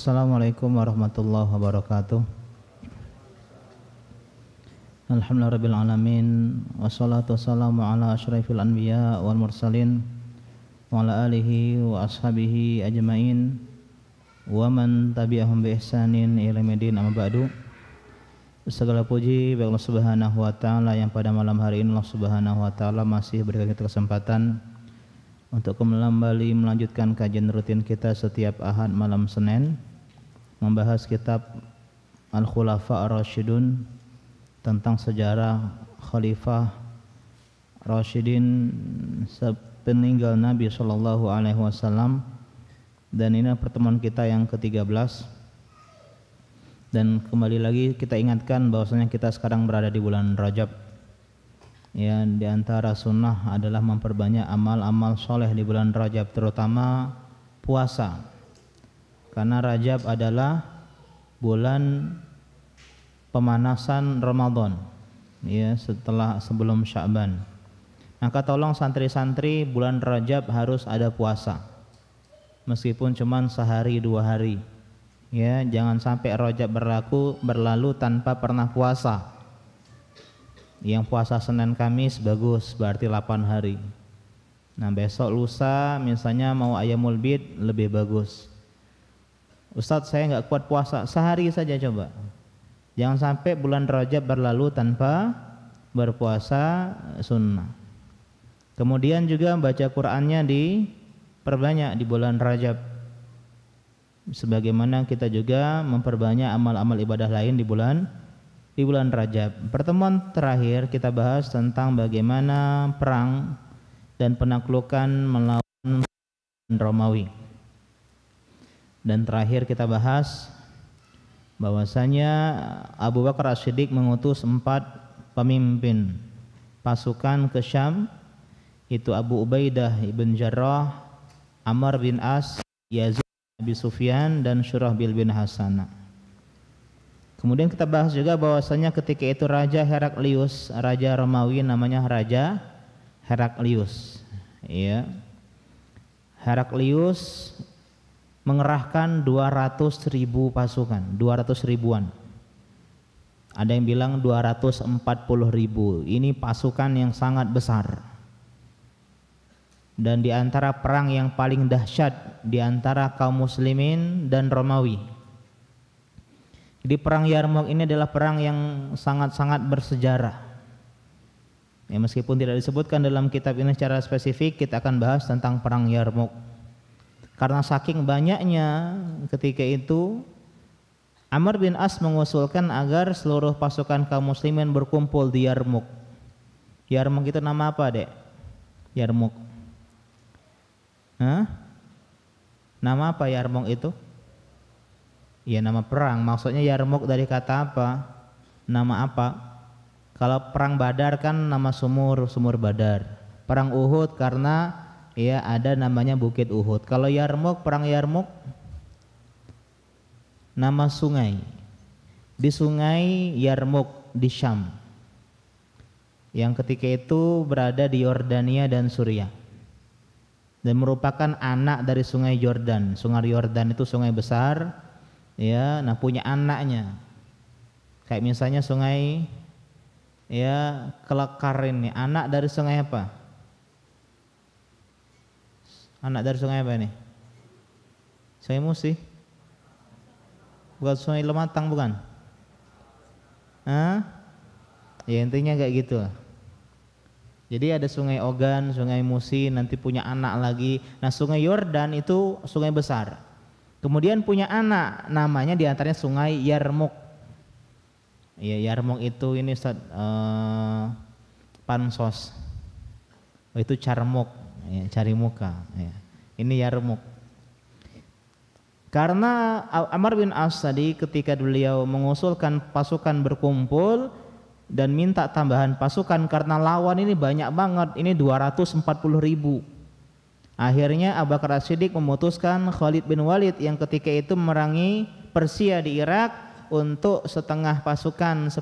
Assalamualaikum warahmatullahi wabarakatuh. Alhamdulillahirabbil alamin wassalatu wassalamu ala asyrafil anbiya wal mursalin wa ala alihi wa ashabihi ajmain wa man tabi'ahum bi ihsanin ila yaumil amma ba'du. Segala puji bagi Allah Subhanahu wa taala yang pada malam hari ini Allah Subhanahu wa taala masih berikan kita kesempatan untuk kembali melanjutkan kajian rutin kita setiap Ahad malam Senin, membahas kitab Al-Khulafa Ar-Rasyidun tentang sejarah Khalifah Rasyidin sepeninggal Nabi Sallallahu Alaihi Wasallam, dan ini pertemuan kita yang ke-13. Dan kembali lagi kita ingatkan bahwasanya kita sekarang berada di bulan Rajab. Ya, di antara sunnah adalah memperbanyak amal-amal soleh di bulan Rajab, terutama puasa. Karena Rajab adalah bulan pemanasan Ramadan, ya, sebelum Sya'ban. Maka tolong santri-santri bulan Rajab harus ada puasa, meskipun cuma sehari 2 hari. Ya, jangan sampai Rajab berlalu tanpa pernah puasa. Yang puasa Senin Kamis bagus, berarti 8 hari. Nah, besok lusa misalnya mau Ayyamul Bid lebih bagus. Ustadz, saya nggak kuat puasa, sehari saja coba. Jangan sampai bulan Rajab berlalu tanpa berpuasa sunnah. Kemudian juga baca Qur'annya diperbanyak di bulan Rajab, sebagaimana kita juga memperbanyak amal-amal ibadah lain di bulan Rajab. Pertemuan terakhir kita bahas tentang bagaimana perang dan penaklukan melawan Romawi. Dan terakhir kita bahas bahwasanya Abu Bakar As-Siddiq mengutus 4 pemimpin pasukan ke Syam, itu Abu Ubaidah ibn Jarrah, Amr bin As, Yazid bin Sufyan, dan Syurahbil bin Hasanah. Kemudian kita bahas juga bahwasanya ketika itu Raja Heraklius, Raja Romawi namanya Raja Heraklius. Ya. Heraklius mengerahkan 200.000 pasukan, 200 ribuan. Ada yang bilang 240.000. Ini pasukan yang sangat besar. Dan di antara perang yang paling dahsyat di antara kaum muslimin dan Romawi. Jadi perang Yarmouk ini adalah perang yang sangat-sangat bersejarah. Ya, meskipun tidak disebutkan dalam kitab ini secara spesifik, kita akan bahas tentang perang Yarmouk. Karena saking banyaknya ketika itu, Amr bin As mengusulkan agar seluruh pasukan kaum muslimin berkumpul di Yarmouk. Yarmouk itu nama apa, Dek? Yarmouk. Hah? Nama apa Yarmouk itu? Ya, nama perang. Maksudnya Yarmouk dari kata apa? Nama apa? Kalau perang Badar kan nama sumur Badar. Perang Uhud karena ya ada namanya Bukit Uhud. Kalau Yarmouk, perang Yarmouk nama sungai. Di sungai Yarmouk di Syam, yang ketika itu berada di Yordania dan Suriah, dan merupakan anak dari sungai Yordan. Sungai Yordan itu sungai besar. Ya, nah punya anaknya. Kayak misalnya sungai ya Kelekar ini, anak dari sungai apa? Anak dari sungai apa ini? Sungai Musi? Bukan sungai Lematang, bukan? Hah? Ya intinya kayak gitu. Jadi ada sungai Ogan, sungai Musi, nanti punya anak lagi. Nah, sungai Yordan itu sungai besar. Kemudian punya anak, namanya diantaranya sungai Yarmouk. Ya, Yarmouk itu ini pansos. Itu Carmuk, ya, cari muka. Ya. Ini Yarmouk. Karena Amr bin As tadi ketika beliau mengusulkan pasukan berkumpul dan minta tambahan pasukan karena lawan ini banyak banget, ini 240.000. Akhirnya Abu Bakar As-Siddiq memutuskan Khalid bin Walid yang ketika itu memerangi Persia di Irak untuk setengah pasukan 10.000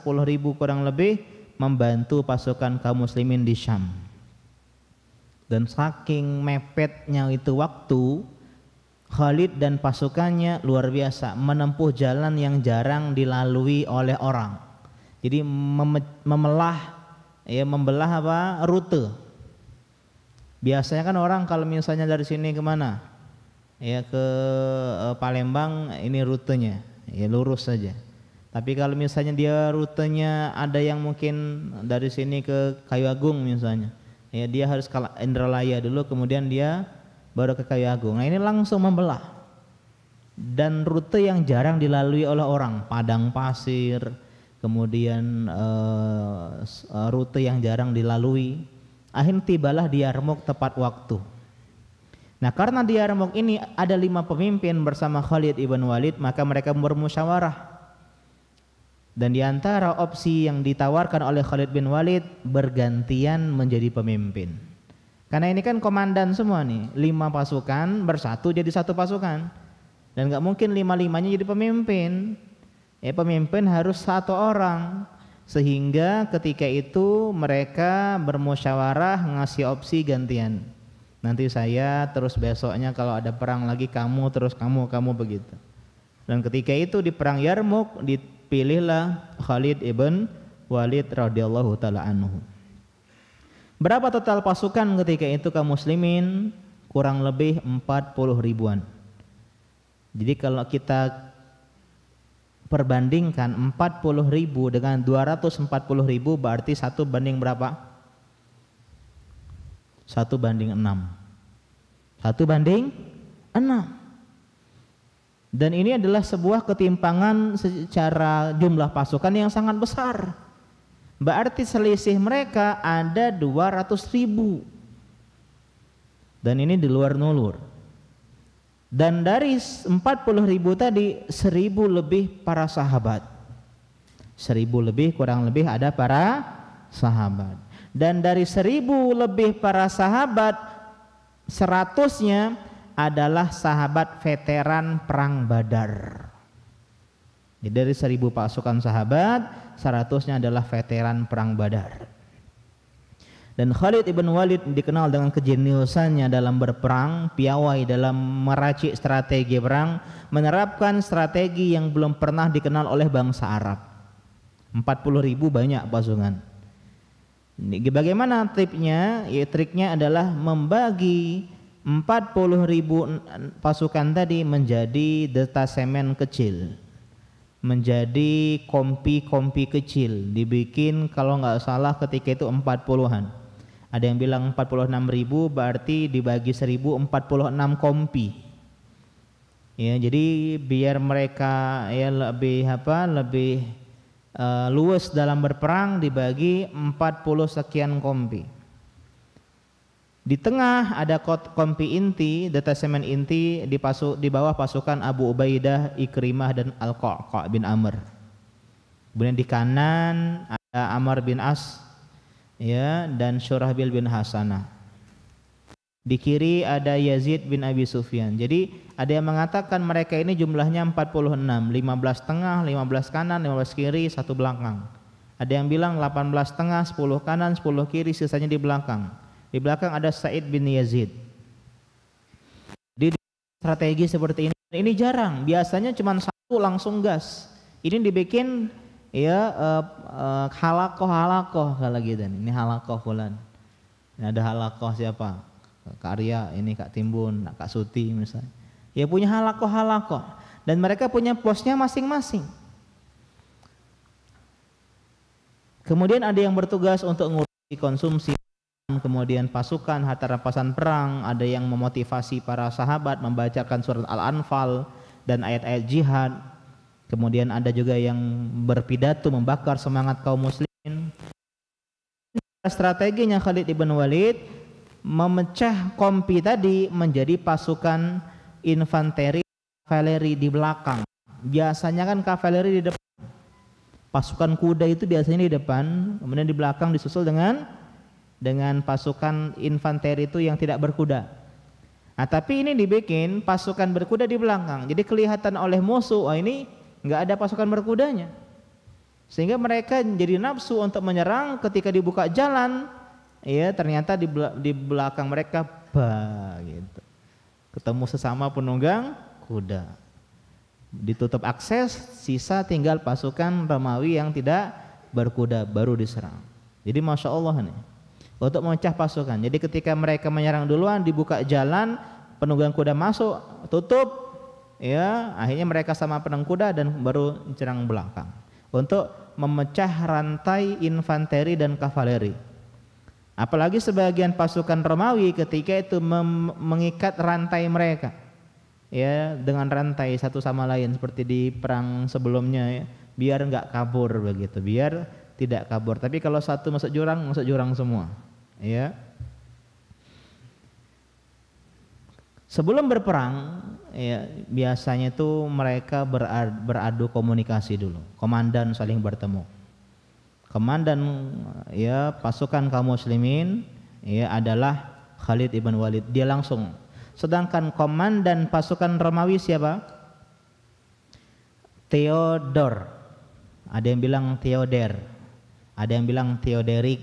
kurang lebih membantu pasukan kaum muslimin di Syam. Dan saking mepetnya itu waktu, Khalid dan pasukannya luar biasa, menempuh jalan yang jarang dilalui oleh orang. Jadi membelah rute. Biasanya kan orang kalau misalnya dari sini kemana? Ya ke Palembang, ini rutenya, ya lurus saja. Tapi kalau misalnya dia rutenya ada yang mungkin dari sini ke Kayu Agung misalnya, ya dia harus ke Indralaya dulu, kemudian dia baru ke Kayu Agung. Nah ini langsung membelah, dan rute yang jarang dilalui oleh orang, padang pasir, kemudian rute yang jarang dilalui. Akhirnya tibalah di Yarmuk tepat waktu. Nah karena di Yarmuk ini ada 5 pemimpin bersama Khalid ibn Walid, maka mereka bermusyawarah. Dan di antara opsi yang ditawarkan oleh Khalid bin Walid, bergantian menjadi pemimpin. Karena ini kan komandan semua nih, 5 pasukan bersatu jadi 1 pasukan. Dan gak mungkin 5-5-nya jadi pemimpin. Pemimpin harus 1 orang. Sehingga ketika itu mereka bermusyawarah ngasih opsi gantian. Nanti saya, terus besoknya kalau ada perang lagi kamu, terus kamu begitu. Dan ketika itu di perang Yarmuk dipilihlah Khalid ibn Walid radhiyallahu taala anhu. Berapa total pasukan ketika itu kaum muslimin? Kurang lebih 40 ribuan. Jadi kalau kita perbandingkan 40 ribu dengan 240 ribu, berarti 1 banding berapa? 1 banding 6. 1 banding 6. Dan ini adalah sebuah ketimpangan secara jumlah pasukan yang sangat besar. Berarti selisih mereka ada 200 ribu. Dan ini di luar nulur. Dan dari 40 ribu tadi 1000 lebih para sahabat. 1000 lebih kurang lebih ada para sahabat. Dan dari 1000 lebih para sahabat, 100-nya adalah sahabat veteran perang Badar. Jadi dari 1000 pasukan sahabat, 100-nya adalah veteran perang Badar. Dan Khalid ibn Walid dikenal dengan kejeniusannya dalam berperang, piawai dalam meracik strategi perang, menerapkan strategi yang belum pernah dikenal oleh bangsa Arab. 40 ribu banyak pasukan. Bagaimana triknya? Ya, triknya adalah membagi 40 ribu pasukan tadi menjadi detasemen kecil, menjadi kompi-kompi kecil, dibikin kalau nggak salah ketika itu 40-an. Ada yang bilang 46 ribu, berarti dibagi 1000 46 kompi. Ya, jadi biar mereka ya lebih luwes dalam berperang, dibagi 40 sekian kompi. Di tengah ada kompi inti, detasemen inti di bawah pasukan Abu Ubaidah, Ikrimah dan Al-Qa'qa' bin Amr. Kemudian di kanan ada Amr bin As, ya, dan Syurahbil bin Hasanah. Di kiri ada Yazid bin Abi Sufyan. Jadi ada yang mengatakan mereka ini jumlahnya 46, 15 tengah, 15 kanan, 15 kiri, 1 belakang. Ada yang bilang 18 tengah, 10 kanan, 10 kiri, sisanya di belakang. Di belakang ada Sa'id bin Yazid. Di strategi seperti ini jarang. Biasanya cuma 1 langsung gas. Ini dibikin ya halakoh kalau gitu. Ini halakoh fulan. Ini ada halakoh siapa? Kak Arya, ini Kak Timbun, Kak Suti misalnya. Ya punya halakoh. Dan mereka punya posnya masing-masing. Kemudian ada yang bertugas untuk ngurusi konsumsi, kemudian pasukan, harta rampasan perang. Ada yang memotivasi para sahabat membacakan surat Al-Anfal dan ayat-ayat jihad. Kemudian ada juga yang berpidato membakar semangat kaum muslimin. Strateginya Khalid ibn Walid memecah kompi tadi menjadi pasukan infanteri, kavaleri di belakang. Biasanya kan kavaleri di depan, pasukan kuda itu biasanya di depan, kemudian di belakang disusul dengan pasukan infanteri itu yang tidak berkuda. Nah, tapi ini dibikin pasukan berkuda di belakang, jadi kelihatan oleh musuh, oh ini nggak ada pasukan berkudanya, sehingga mereka jadi nafsu untuk menyerang. Ketika dibuka jalan, ya ternyata di belakang mereka gitu. ketemu sesama penunggang kuda. Ditutup akses, sisa tinggal pasukan Romawi yang tidak berkuda baru diserang. Jadi Masya Allah nih, untuk memecah pasukan. Jadi ketika mereka menyerang duluan, dibuka jalan, penunggang kuda masuk, tutup, ya akhirnya mereka sama penunggang kuda dan baru menyerang belakang untuk memecah rantai infanteri dan kavaleri. Apalagi sebagian pasukan Romawi ketika itu mengikat rantai mereka, ya dengan rantai satu sama lain seperti di perang sebelumnya, ya, biar nggak kabur begitu, biar tidak kabur. Tapi kalau satu masuk jurang semua, ya. Sebelum berperang, ya biasanya itu mereka beradu komunikasi dulu. Komandan saling bertemu. Komandan ya pasukan kaum muslimin ya adalah Khalid ibn Walid, dia langsung. Sedangkan komandan pasukan Romawi siapa? Theodor. Ada yang bilang Theoder, ada yang bilang Theodorus,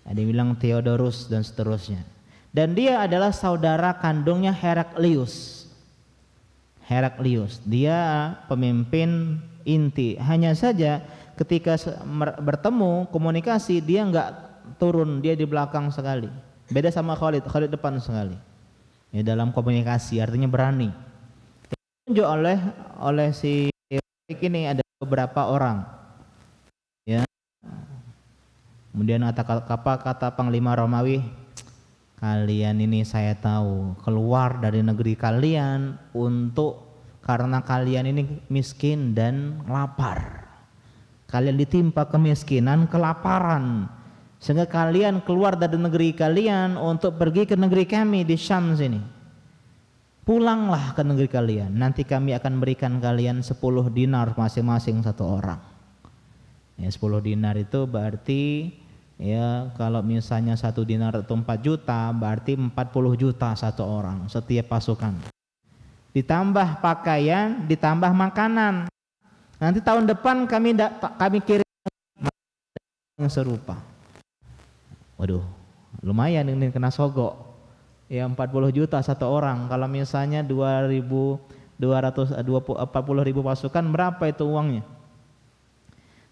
ada yang bilang Theodorus dan seterusnya. Dan dia adalah saudara kandungnya Heraklius. Dia pemimpin inti. Hanya saja ketika bertemu komunikasi dia enggak turun, dia di belakang sekali. Beda sama Khalid depan sekali. Ya, dalam komunikasi artinya berani. Ditunjuk oleh si ini ada beberapa orang. Ya. Kemudian kata Panglima Romawi, kalian ini saya tahu keluar dari negeri kalian karena kalian ini miskin dan lapar. Kalian ditimpa kemiskinan, kelaparan, sehingga kalian keluar dari negeri kalian untuk pergi ke negeri kami di Syam sini. Pulanglah ke negeri kalian, nanti kami akan berikan kalian 10 dinar masing-masing satu orang. Ya, 10 dinar itu berarti ya kalau misalnya 1 dinar itu 4 juta, berarti 40 juta satu orang setiap pasukan. Ditambah pakaian, ditambah makanan. Nanti tahun depan kami kirim yang serupa. Waduh, lumayan ini kena sogok. Ya 40 juta satu orang. Kalau misalnya 40.000 pasukan, berapa itu uangnya?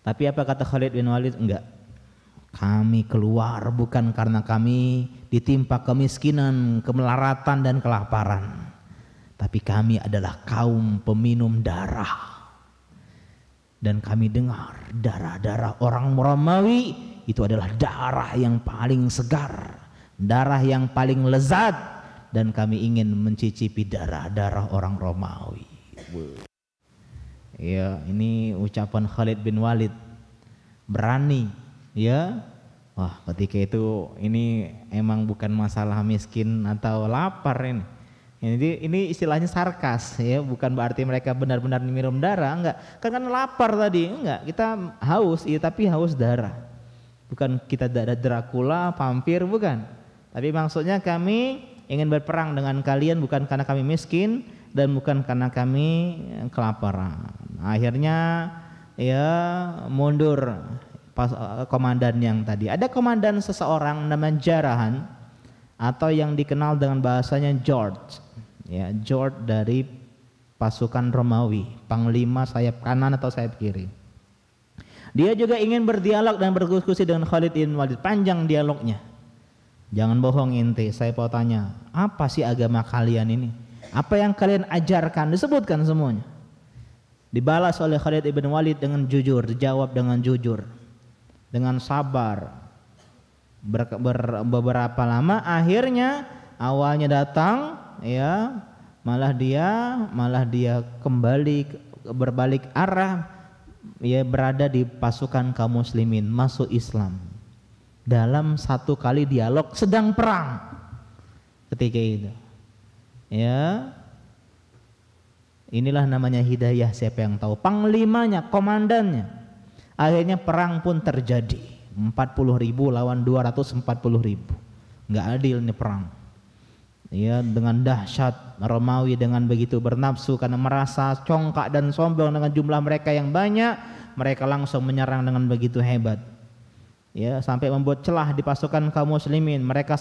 Tapi apa kata Khalid bin Walid? Enggak. Kami keluar bukan karena kami ditimpa kemiskinan, kemelaratan dan kelaparan. Tapi kami adalah kaum peminum darah. Dan kami dengar darah-darah orang Romawi itu adalah darah yang paling segar, darah yang paling lezat, dan kami ingin mencicipi darah-darah orang Romawi. Ya, ini ucapan Khalid bin Walid, berani, ya. Wah, ketika itu ini emang bukan masalah miskin atau lapar ini. Ini istilahnya sarkas, ya, bukan berarti mereka benar-benar minum darah, enggak. Kan lapar tadi, enggak. Kita haus, iya, tapi haus darah. Bukan kita Dracula, vampir, bukan. Tapi maksudnya kami ingin berperang dengan kalian bukan karena kami miskin dan bukan karena kami kelaparan. Akhirnya ya mundur komandan yang tadi. Ada komandan seseorang namanya Jarahan atau yang dikenal dengan bahasanya George. Ya, George dari pasukan Romawi, panglima sayap kanan atau sayap kiri. Dia juga ingin berdialog dan berdiskusi dengan Khalid bin Walid. Panjang dialognya. Jangan bohong inti, saya mau tanya, apa sih agama kalian ini? Apa yang kalian ajarkan? Disebutkan semuanya. Dibalas oleh Khalid bin Walid dengan jujur, dijawab dengan jujur, dengan sabar. Beberapa lama akhirnya awalnya datang, ya, malah dia kembali berbalik arah, ya, berada di pasukan kaum muslimin, masuk Islam dalam satu kali dialog sedang perang ketika itu. Ya, inilah namanya hidayah. Siapa yang tahu? Panglimanya, komandannya. Akhirnya perang pun terjadi. 40.000 lawan 240.000. Nggak adil nih perang. Ya, dengan dahsyat Romawi dengan begitu bernafsu karena merasa congkak dan sombong dengan jumlah mereka yang banyak, mereka langsung menyerang dengan begitu hebat. ya, sampai membuat celah di pasukan kaum muslimin. Mereka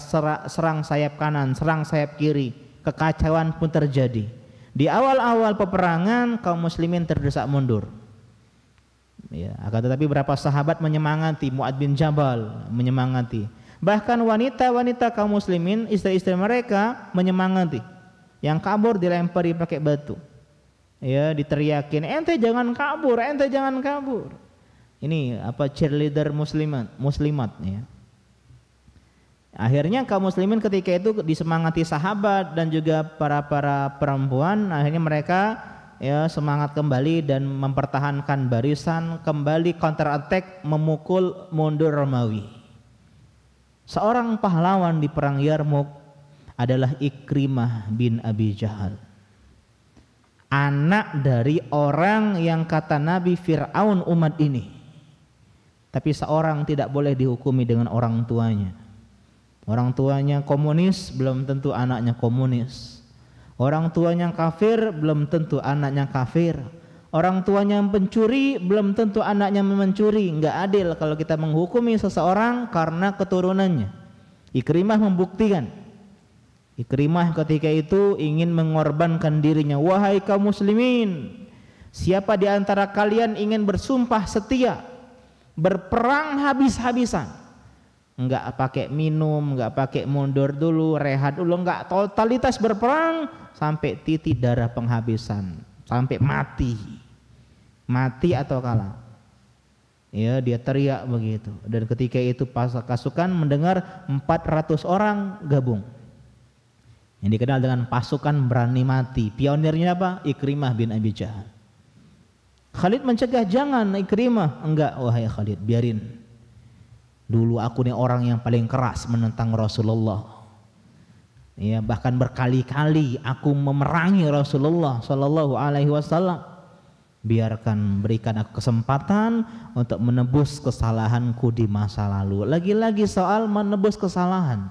serang sayap kanan, serang sayap kiri, kekacauan pun terjadi. Di awal-awal peperangan kaum muslimin terdesak mundur, ya, akan tetapi beberapa sahabat menyemangati, Mu'adz bin Jabal menyemangati, bahkan wanita-wanita kaum muslimin, istri-istri mereka menyemangati. Yang kabur dilempari pakai batu, ya, diteriakin, ente jangan kabur, ente jangan kabur. Ini apa, cheerleader muslimat ya. Akhirnya kaum muslimin ketika itu disemangati sahabat dan juga para perempuan, akhirnya mereka ya semangat kembali dan mempertahankan barisan, kembali counter attack, memukul mundur Romawi. Seorang pahlawan di perang Yarmuk adalah Ikrimah bin Abi Jahal, anak dari orang yang kata Nabi Fir'aun umat ini. Tapi seorang tidak boleh dihukumi dengan orang tuanya. Orang tuanya komunis, belum tentu anaknya komunis. Orang tuanya kafir, belum tentu anaknya kafir. Orang tuanya pencuri, belum tentu anaknya mencuri. Enggak adil kalau kita menghukumi seseorang karena keturunannya. Ikrimah membuktikan. Ikrimah ketika itu ingin mengorbankan dirinya. Wahai kaum muslimin, siapa di antara kalian ingin bersumpah setia, berperang habis-habisan, enggak pakai minum, enggak pakai mundur dulu, rehat dulu, enggak, totalitas berperang sampai titik darah penghabisan, sampai mati atau kalah. Ya, dia teriak begitu. Dan ketika itu pasukan mendengar 400 orang gabung. Yang dikenal dengan pasukan berani mati. Pionirnya apa? Ikrimah bin Abi Jahal. Khalid mencegah, jangan Ikrimah. Enggak, wahai Khalid, biarin. Dulu aku nih orang yang paling keras menentang Rasulullah. Ya, bahkan berkali-kali aku memerangi Rasulullah Sallallahu Alaihi Wasallam. Biarkan, berikan aku kesempatan untuk menebus kesalahanku di masa lalu. Lagi-lagi soal menebus kesalahan.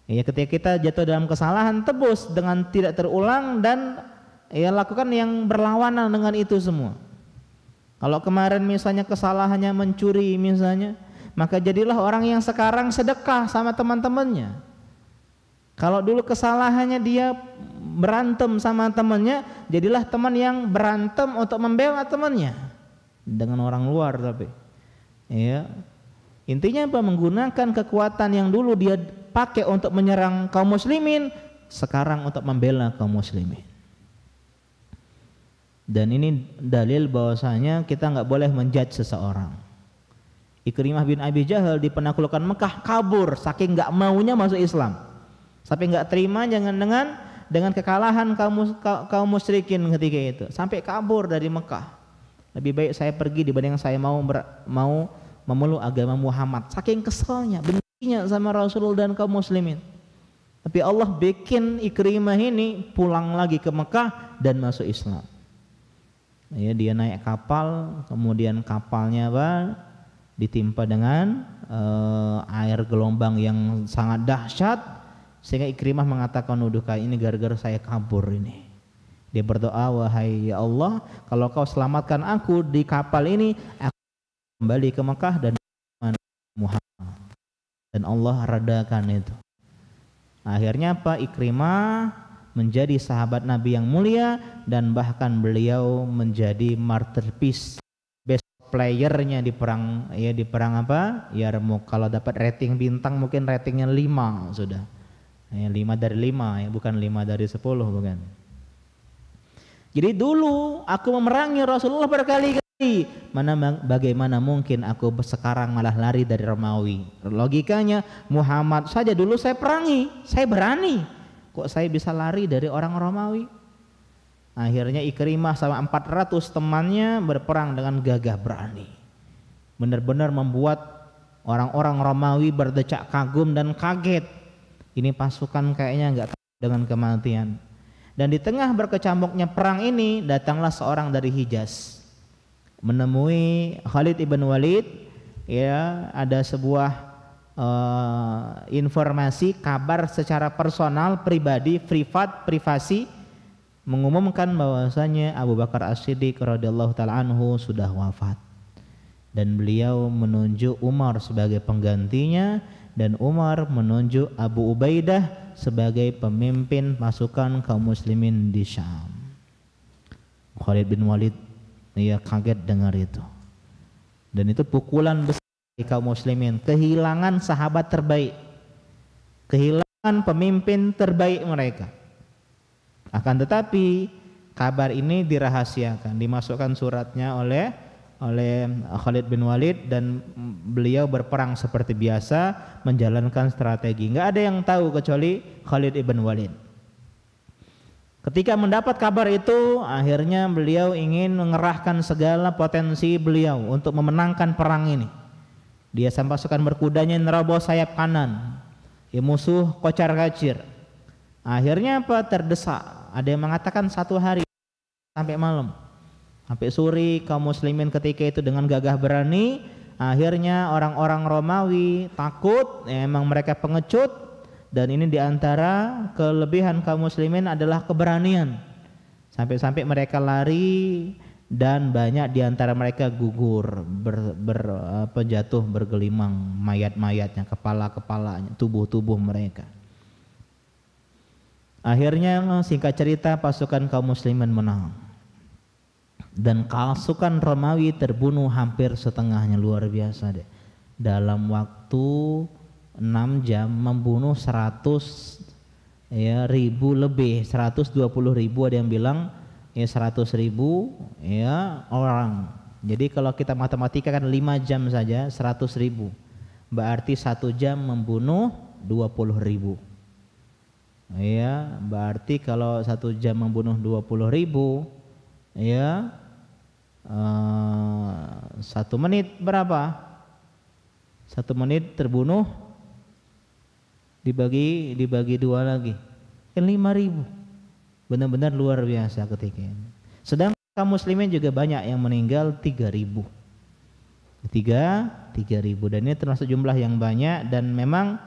Ya, ketika kita jatuh dalam kesalahan, tebus dengan tidak terulang dan ya lakukan yang berlawanan dengan itu semua. Kalau kemarin misalnya kesalahannya mencuri misalnya, maka jadilah orang yang sekarang sedekah sama teman-temannya. Kalau dulu kesalahannya dia berantem sama temannya, jadilah teman yang berantem untuk membela temannya dengan orang luar. Tapi ya, intinya apa? Menggunakan kekuatan yang dulu dia pakai untuk menyerang kaum muslimin, sekarang untuk membela kaum muslimin. Dan ini dalil bahwasanya kita nggak boleh menjudge seseorang. Ikrimah bin Abi Jahal di penaklukan Mekah kabur saking nggak maunya masuk Islam, sampai nggak terima dengan kekalahan kaum musyrikin ketika itu, sampai kabur dari Mekah. Lebih baik saya pergi dibanding saya mau memeluk agama Muhammad. Saking keselnya, bencinya sama Rasulullah dan kaum muslimin. Tapi Allah bikin Ikrimah ini pulang lagi ke Mekah dan masuk Islam. Ya, dia naik kapal, kemudian kapalnya ditimpa dengan air gelombang yang sangat dahsyat, sehingga Ikrimah mengatakan, "Uduh, ini gara-gara saya kabur ini." Dia berdoa, "Wahai ya Allah, kalau kau selamatkan aku di kapal ini, aku kembali ke Mekah dan Muhammad." Dan Allah redakan itu. Akhirnya apa? Ikrimah menjadi sahabat Nabi yang mulia dan bahkan beliau menjadi martyr-piece, best playernya di perang apa? Yarmuk. Kalau dapat rating bintang mungkin ratingnya 5 sudah. Ya, 5 dari 5 ya, bukan 5 dari 10 bukan. Jadi dulu aku memerangi Rasulullah berkali-kali. Bagaimana mungkin aku sekarang malah lari dari Romawi? Logikanya Muhammad saja dulu saya perangi, saya berani. Kok saya bisa lari dari orang Romawi? Akhirnya Ikrimah sama 400 temannya berperang dengan gagah berani. Benar-benar membuat orang-orang Romawi berdecak kagum dan kaget. Ini pasukan kayaknya enggak takut dengan kematian. Dan di tengah berkecamuknya perang ini datanglah seorang dari Hijaz menemui Khalid ibn Walid. Ya, ada sebuah informasi, kabar secara personal, pribadi, privasi, mengumumkan bahwasanya Abu Bakar As-Siddiq radhiyallahu taala anhu sudah wafat. dan beliau menunjuk Umar sebagai penggantinya, dan Umar menunjuk Abu Ubaidah sebagai pemimpin pasukan kaum muslimin di Syam. Khalid bin Walid kaget dengar itu, dan itu pukulan besar di kaum muslimin, kehilangan sahabat terbaik, kehilangan pemimpin terbaik mereka. Akan tetapi kabar ini dirahasiakan, dimasukkan suratnya oleh Khalid bin Walid, dan beliau berperang seperti biasa, menjalankan strategi. Nggak ada yang tahu kecuali Khalid ibn Walid. Ketika mendapat kabar itu, akhirnya beliau ingin mengerahkan segala potensi beliau untuk memenangkan perang ini. Dia sampai pasukan berkudanya nerobos sayap kanan, musuh kocar-kacir. Akhirnya apa? Terdesak. Ada yang mengatakan 1 hari sampai malam, sampai sore. Kaum muslimin ketika itu dengan gagah berani. Akhirnya orang-orang Romawi takut, emang mereka pengecut, dan ini diantara kelebihan kaum muslimin adalah keberanian. Sampai-sampai mereka lari, dan banyak diantara mereka gugur, jatuh bergelimang, mayat-mayatnya, kepala-kepalanya, tubuh-tubuh mereka. Akhirnya singkat cerita pasukan kaum muslimin menang, dan pasukan Romawi terbunuh hampir setengahnya. Luar biasa deh, dalam waktu 6 jam membunuh 100 ribu lebih, 120.000, ada yang bilang 100.000 orang. Jadi kalau kita matematika kan 5 jam saja 100.000, berarti 1 jam membunuh 20.000. Berarti kalau 1 jam membunuh 20.000, 1 menit berapa? 1 menit terbunuh dibagi 2 lagi, 5.000. Benar-benar luar biasa ketika ini. Sedang kaum muslimin juga banyak yang meninggal, 3.000. 3.000, dan ini termasuk jumlah yang banyak, dan memang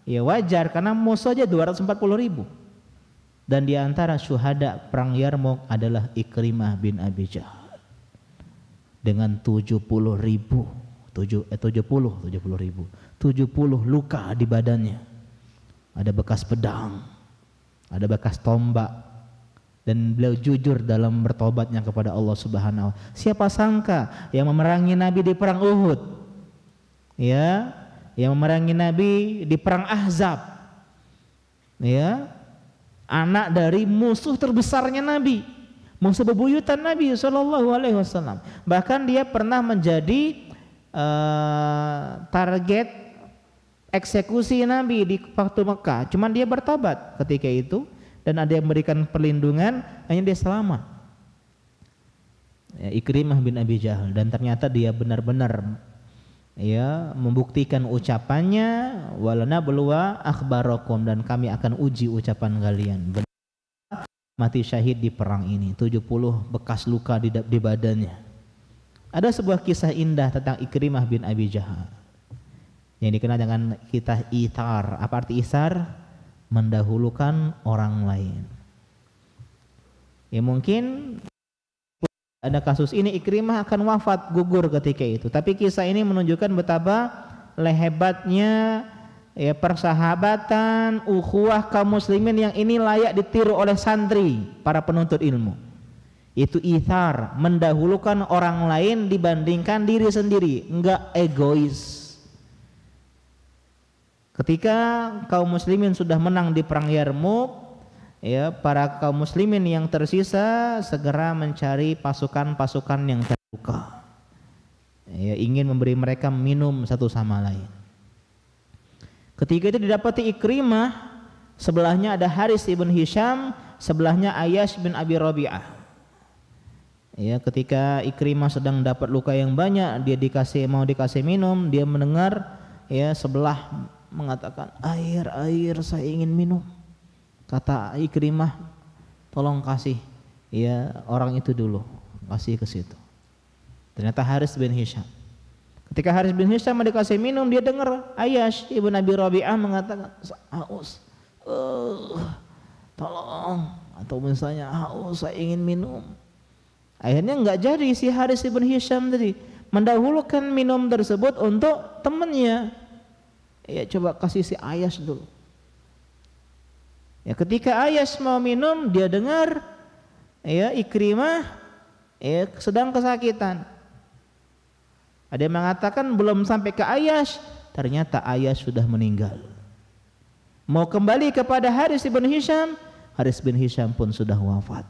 wajar karena musuh aja 240.000. Dan di antara syuhada perang Yarmouk adalah Ikrimah bin Abi Jahal dengan 70 luka di badannya. Ada bekas pedang, ada bekas tombak, dan beliau jujur dalam bertobatnya kepada Allah Subhanahu. Siapa sangka yang memerangi Nabi di perang Uhud, yang memerangi Nabi di perang Ahzab, anak dari musuh terbesarnya Nabi, musuh bebuyutan Nabi SAW. Bahkan dia pernah menjadi target eksekusi Nabi di waktu Mekah. Cuman dia bertobat ketika itu, dan ada yang memberikan perlindungan, hanya dia selamat. Ikrimah bin Abi Jahal, dan ternyata dia benar-benar membuktikan ucapannya, walana belua akhbarakum, dan kami akan uji ucapan kalian. Benar mati syahid di perang ini, 70 bekas luka di badannya. Ada sebuah kisah indah tentang Ikrimah bin Abi Jahal yang dikenal dengan kisah ithar. Apa arti ithar? Mendahulukan orang lain. Mungkin ada kasus ini Ikrimah akan wafat, gugur ketika itu. Tapi kisah ini menunjukkan betapa hebatnya persahabatan, ukhuwah kaum muslimin yang ini layak ditiru oleh santri, para penuntut ilmu. Itu ithar, mendahulukan orang lain dibandingkan diri sendiri, enggak egois. Ketika kaum muslimin sudah menang di perang Yarmouk, para kaum muslimin yang tersisa segera mencari pasukan-pasukan yang terluka, ingin memberi mereka minum satu sama lain. Ketika itu didapati Ikrimah, sebelahnya ada Haris ibn Hisham, sebelahnya Ayyash bin Abi Rabi'ah. Ketika Ikrimah sedang dapat luka yang banyak, dia mau dikasih minum, dia mendengar sebelah mengatakan, air saya ingin minum. Kata Ikrimah, tolong kasih orang itu dulu, kasih ke situ. Ternyata Haris bin Hisham. Ketika Haris bin Hisham dikasih minum, dia dengar Ayyash ibn Abi Rabi'ah mengatakan, haus, tolong, atau misalnya haus, saya ingin minum. Akhirnya nggak jadi si Haris ibn Hisham tadi mendahulukan minum tersebut untuk temannya. Ya coba kasih si Ayas dulu. Ya ketika Ayas mau minum, dia dengar ya Ikrimah ya sedang kesakitan. Ada yang mengatakan belum sampai ke Ayas, ternyata Ayas sudah meninggal. Mau kembali kepada Haris bin Hisham, Haris bin Hisham pun sudah wafat.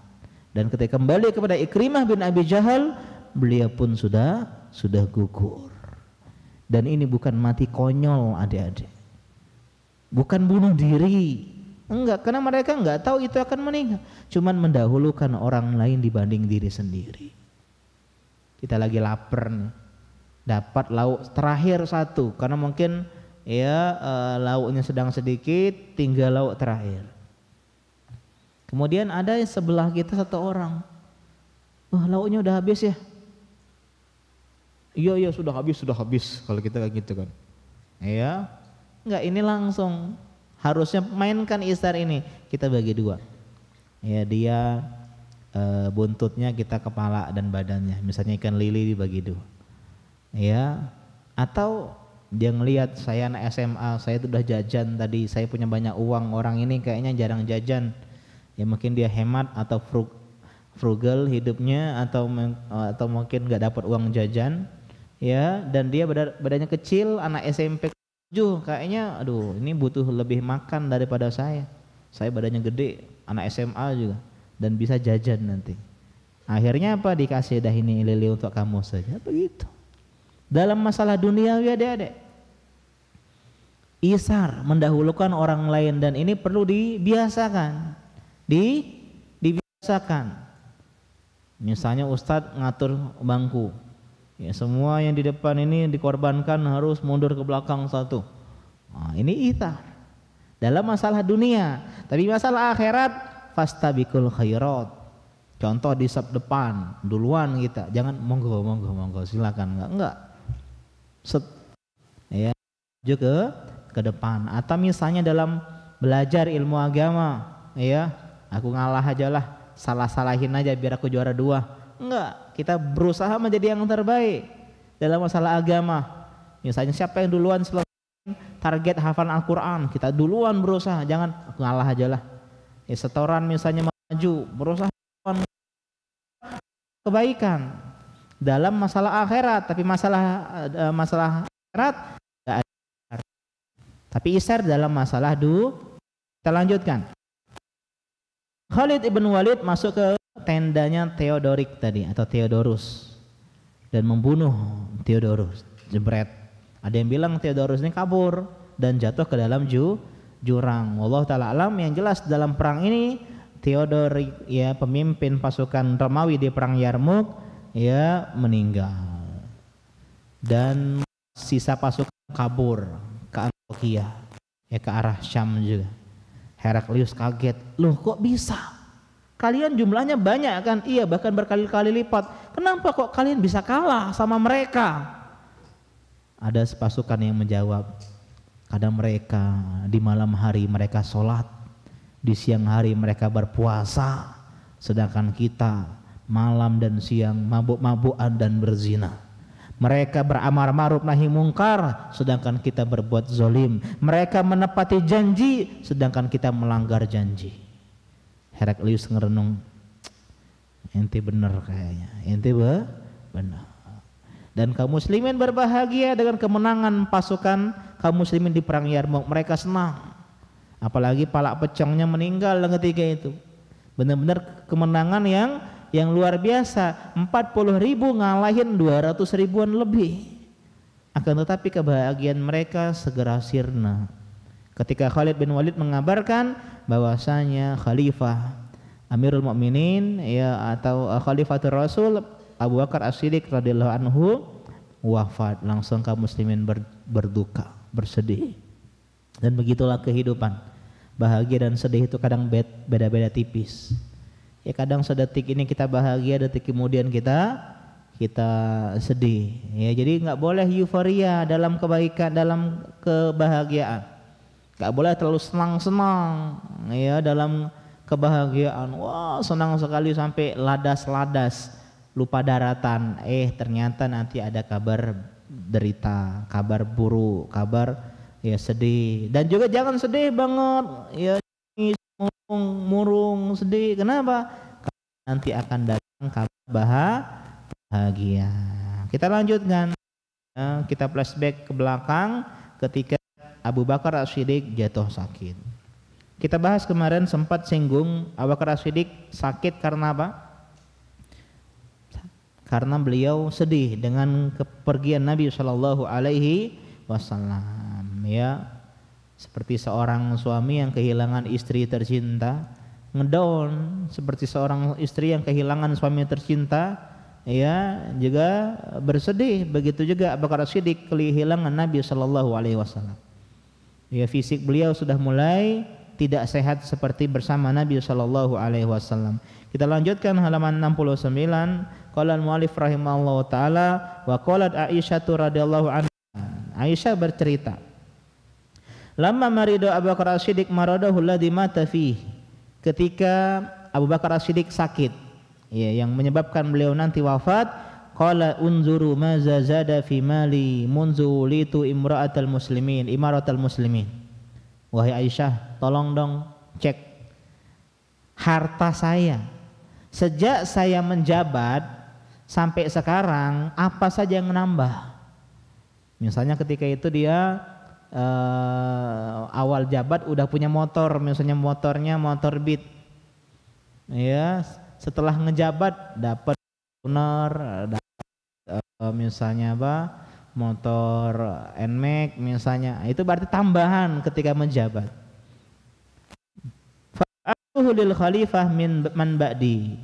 Dan ketika kembali kepada Ikrimah bin Abi Jahal, beliau pun sudah gugur. Dan ini bukan mati konyol adik-adik, bukan bunuh diri, enggak, karena mereka enggak tahu itu akan meninggal, cuman mendahulukan orang lain dibanding diri sendiri. Kita lagi lapar nih, dapat lauk terakhir satu, karena mungkin ya lauknya sedang sedikit, tinggal lauk terakhir. Kemudian ada sebelah kita satu orang, wah lauknya udah habis ya. Iya sudah habis kalau kita kayak gitu kan. Ya, enggak, ini langsung harusnya mainkan isar ini kita bagi dua. Ya dia buntutnya, kita kepala dan badannya. Misalnya ikan lili dibagi dua. Ya, atau dia ngelihat saya anak SMA, saya sudah jajan tadi, saya punya banyak uang, orang ini kayaknya jarang jajan. Ya mungkin dia hemat atau frugal hidupnya, atau mungkin nggak dapat uang jajan. Ya, dan dia badannya kecil, anak SMP 7, kayaknya aduh ini butuh lebih makan daripada saya badannya gede, anak SMA juga dan bisa jajan nanti. Akhirnya apa, dikasih dah ini lili untuk kamu saja, begitu. Dalam masalah dunia ya adik-adik, isar mendahulukan orang lain, dan ini perlu dibiasakan, dibiasakan. Misalnya Ustadz ngatur bangku, ya semua yang di depan ini dikorbankan, harus mundur ke belakang satu. Nah, ini ithar dalam masalah dunia. Tapi masalah akhirat, fastabiqul khairat. Contoh di sab depan, duluan kita, jangan monggo silakan, enggak. Ya, juga ke depan. Atau misalnya dalam belajar ilmu agama, ya aku ngalah aja lah, salahin aja biar aku juara 2. Enggak, kita berusaha menjadi yang terbaik dalam masalah agama. Misalnya siapa yang duluan selesai target hafalan Al-Quran, kita duluan berusaha, jangan ngalah aja lah. Ya, setoran misalnya maju, berusaha kebaikan dalam masalah akhirat. Tapi masalah akhirat enggak ada. Tapi isar dalam masalah Kita lanjutkan. Khalid ibn Walid masuk ke tendanya Theodoric tadi atau Theodorus dan membunuh Theodorus, jebret. Ada yang bilang Theodorus ini kabur dan jatuh ke dalam jurang. Wallahu taala alam. Yang jelas dalam perang ini Theodoric, ya pemimpin pasukan Romawi di perang Yarmuk, ya meninggal, dan sisa pasukan kabur ke Antioquia, ya ke arah Syam juga. Heraklius kaget, loh kok bisa? Kalian jumlahnya banyak kan? Iya, bahkan berkali-kali lipat. Kenapa kok kalian bisa kalah sama mereka? Ada pasukan yang menjawab, kadang mereka di malam hari mereka sholat, di siang hari mereka berpuasa, sedangkan kita malam dan siang mabuk-mabukan dan berzina. Mereka beramar ma'ruf nahi mungkar, sedangkan kita berbuat zolim. Mereka menepati janji, sedangkan kita melanggar janji. Heraklius ngerenung, ente bener kayaknya, ente benar. Dan kaum muslimin berbahagia dengan kemenangan pasukan kaum muslimin di perang Yarmuk. Mereka senang, apalagi palak pecongnya meninggal ketika itu. Benar-benar kemenangan yang luar biasa. 40.000 ngalahin 200.000-an lebih. Akan tetapi kebahagiaan mereka segera sirna ketika Khalid bin Walid mengabarkan bahwasanya Khalifah Amirul Mukminin, ya atau Khalifatul Rasul Abu Bakar As-Siddiq radhiyallahu anhu wafat. Langsung kaum muslimin berduka, bersedih. Dan begitulah kehidupan. Bahagia dan sedih itu kadang beda-beda tipis. Ya kadang sedetik ini kita bahagia, detik kemudian kita sedih. Ya jadi nggak boleh euforia dalam kebaikan, dalam kebahagiaan. Nggak boleh terlalu senang-senang ya dalam kebahagiaan. Wah senang sekali sampai ladas-ladas. lupa daratan, ternyata nanti ada kabar derita, kabar buruk, kabar ya sedih. Dan juga jangan sedih banget, ya murung sedih. Kenapa? Karena nanti akan datang kabar bahagia. Kita lanjutkan, kita flashback ke belakang ketika Abu Bakar As-Siddiq jatuh sakit. Kita bahas kemarin sempat singgung Abu Bakar As-Siddiq sakit karena apa? Karena beliau sedih dengan kepergian Nabi Shallallahu Alaihi Wasallam. Ya, seperti seorang suami yang kehilangan istri tercinta, ngedown seperti seorang istri yang kehilangan suami tercinta, ya juga bersedih. Begitu juga Abu Bakar As-Siddiq kehilangan Nabi Shallallahu Alaihi Wasallam. Ya, fisik beliau sudah mulai tidak sehat seperti bersama Nabi Shallallahu Alaihi Wasallam. Kita lanjutkan halaman 69. Qala al-mu'allif rahimahullahu taala wa qalat Aisyah radhiyallahu anha. Aisyah bercerita, lamma marido Abu Bakar As-Siddiq maradahu alladhi mata fihi. Ketika Abu Bakar As-Siddiq sakit, ya, yang menyebabkan beliau nanti wafat, qala unzuru ma zada fi mali munzu litu imra'atal muslimin, imaratal muslimin. Wahai Aisyah, tolong dong cek harta saya sejak saya menjabat sampai sekarang, apa saja yang menambah. Misalnya ketika itu dia awal jabat udah punya motor, misalnya motornya motor Beat, ya, setelah ngejabat dapat tuner, misalnya apa, motor NMAX misalnya, itu berarti tambahan ketika menjabat. Fa'atuhu lil khalifah min man ba'di,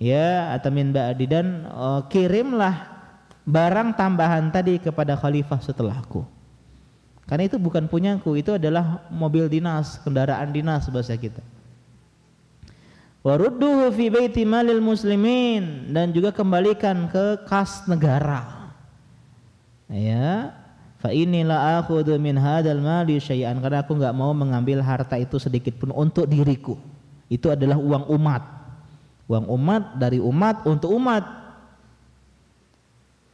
ya, atau min ba'di, dan kirimlah barang tambahan tadi kepada khalifah setelahku. Karena itu bukan punyaku, itu adalah mobil dinas, kendaraan dinas bahasa kita. Warudduhu fi baiti malil muslimin, dan juga kembalikan ke kas negara. Ya, fa inilah akhudhu min hadzal mali syai'an, karena aku enggak mau mengambil harta itu sedikit pun untuk diriku. Itu adalah uang umat. Uang umat dari umat untuk umat.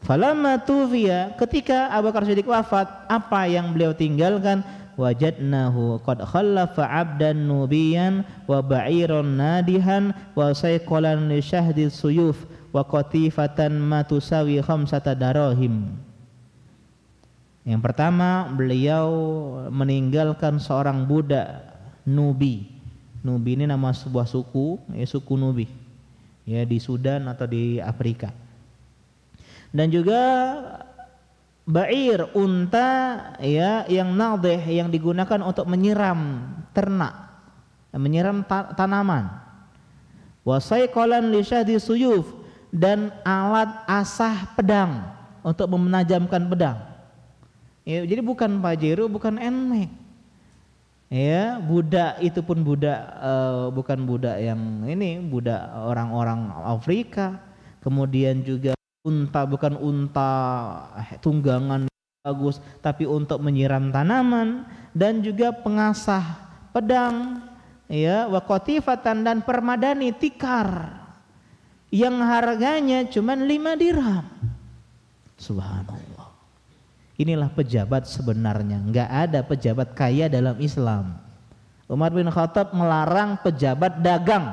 Falamma tufiya, ketika Abu Bakar Siddiq wafat, apa yang beliau tinggalkan? Wajadnahu qad khallafa 'abdan nubiyan wa ba'iran nadihan wa sayqalan li syahdi suyuf wa qatifatan ma tusawi khamsata darahim. Yang pertama, beliau meninggalkan seorang budak Nubi. Nubi ini nama sebuah suku, suku Nubi, ya, di Sudan atau di Afrika. Dan juga ba'ir, unta, ya, yang nadih, yang digunakan untuk menyiram ternak, menyiram tanaman. Wa sayqalan li syahdi suyuf, dan alat asah pedang untuk menajamkan pedang. Ya, jadi bukan pajero, bukan NMAX. Ya, budak itu pun budak, bukan budak yang ini, budak orang-orang Afrika. Kemudian juga unta, bukan unta tunggangan bagus, tapi untuk menyiram tanaman. Dan juga pengasah pedang, ya, wa qatifatan, dan permadani tikar yang harganya cuma 5 dirham. Subhanallah. Inilah pejabat sebenarnya. Enggak ada pejabat kaya dalam Islam. Umar bin Khattab melarang pejabat dagang.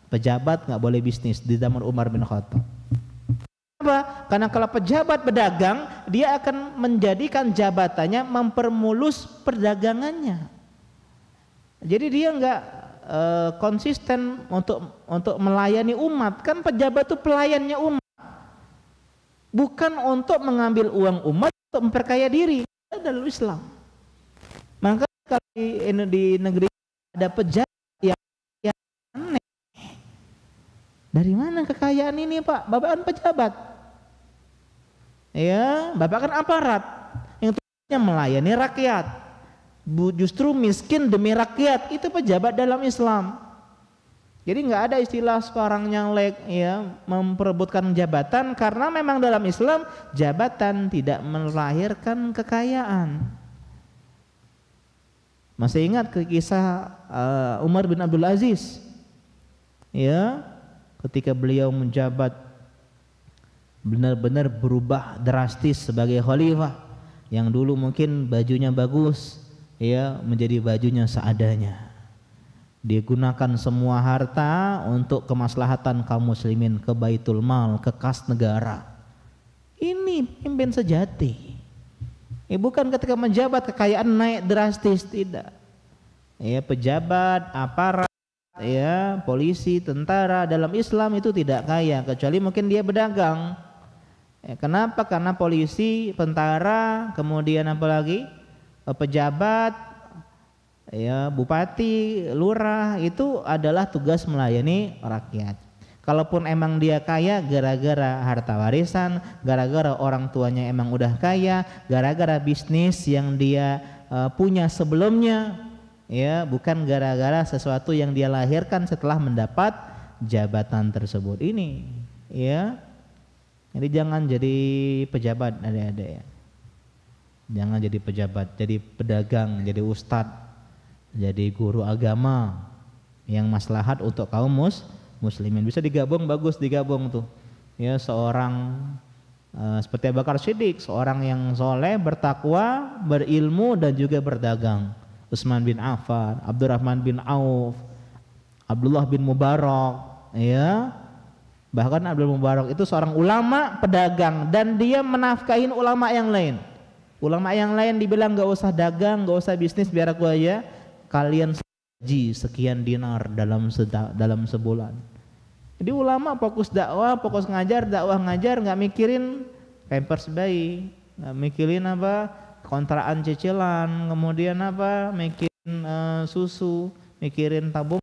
Pejabat enggak boleh bisnis di zaman Umar bin Khattab. Kenapa? Karena kalau pejabat berdagang, dia akan menjadikan jabatannya mempermulus perdagangannya. Jadi dia enggak konsisten untuk melayani umat. Kan pejabat itu pelayannya umat, bukan untuk mengambil uang umat untuk memperkaya diri. Dalam Islam, maka kalau di negeri ada pejabat yang aneh, dari mana kekayaan ini, Pak? Bapak kan pejabat, ya, Bapak kan aparat yang tugasnya melayani rakyat, justru miskin demi rakyat. Itu pejabat dalam Islam. Jadi nggak ada istilah sekarang nyalek, ya, memperebutkan jabatan, karena memang dalam Islam jabatan tidak melahirkan kekayaan. Masih ingat kisah Umar bin Abdul Aziz, ya, ketika beliau menjabat benar-benar berubah drastis sebagai khalifah. Yang dulu mungkin bajunya bagus, ya menjadi bajunya seadanya. Digunakan semua harta untuk kemaslahatan kaum muslimin, ke baitul mal, ke kas negara. Ini pemimpin sejati. Bukan ketika menjabat kekayaan naik drastis, tidak. Ya, pejabat, aparat, ya, polisi, tentara dalam Islam itu tidak kaya, kecuali mungkin dia berdagang. Kenapa? Karena polisi, tentara, kemudian apalagi pejabat, ya, bupati, lurah, itu adalah tugas melayani rakyat. Kalaupun emang dia kaya gara-gara harta warisan, gara-gara orang tuanya emang udah kaya, gara-gara bisnis yang dia punya sebelumnya, ya, bukan gara-gara sesuatu yang dia lahirkan setelah mendapat jabatan tersebut. Ini, ya. Jadi jangan jadi pejabat, adik-adik, ya. Jangan jadi pejabat, jadi pedagang, jadi ustadz, jadi guru agama yang maslahat untuk kaum muslimin. Bisa digabung, bagus digabung tuh. Ya, seorang seperti Abu Bakar Siddiq, seorang yang soleh, bertakwa, berilmu dan juga berdagang. Utsman bin Affan, Abdurrahman bin Auf, Abdullah bin Mubarak, ya. Bahkan Abdul Mubarak itu seorang ulama, pedagang, dan dia menafkahin ulama yang lain. Ulama yang lain dibilang gak usah dagang, gak usah bisnis, biar aku aja, kalian gaji sekian dinar dalam sebulan. Jadi ulama fokus dakwah, fokus ngajar, dakwah ngajar, nggak mikirin pampers bayi, nggak mikirin apa kontrakan cicilan, kemudian apa mikirin susu, mikirin tabung,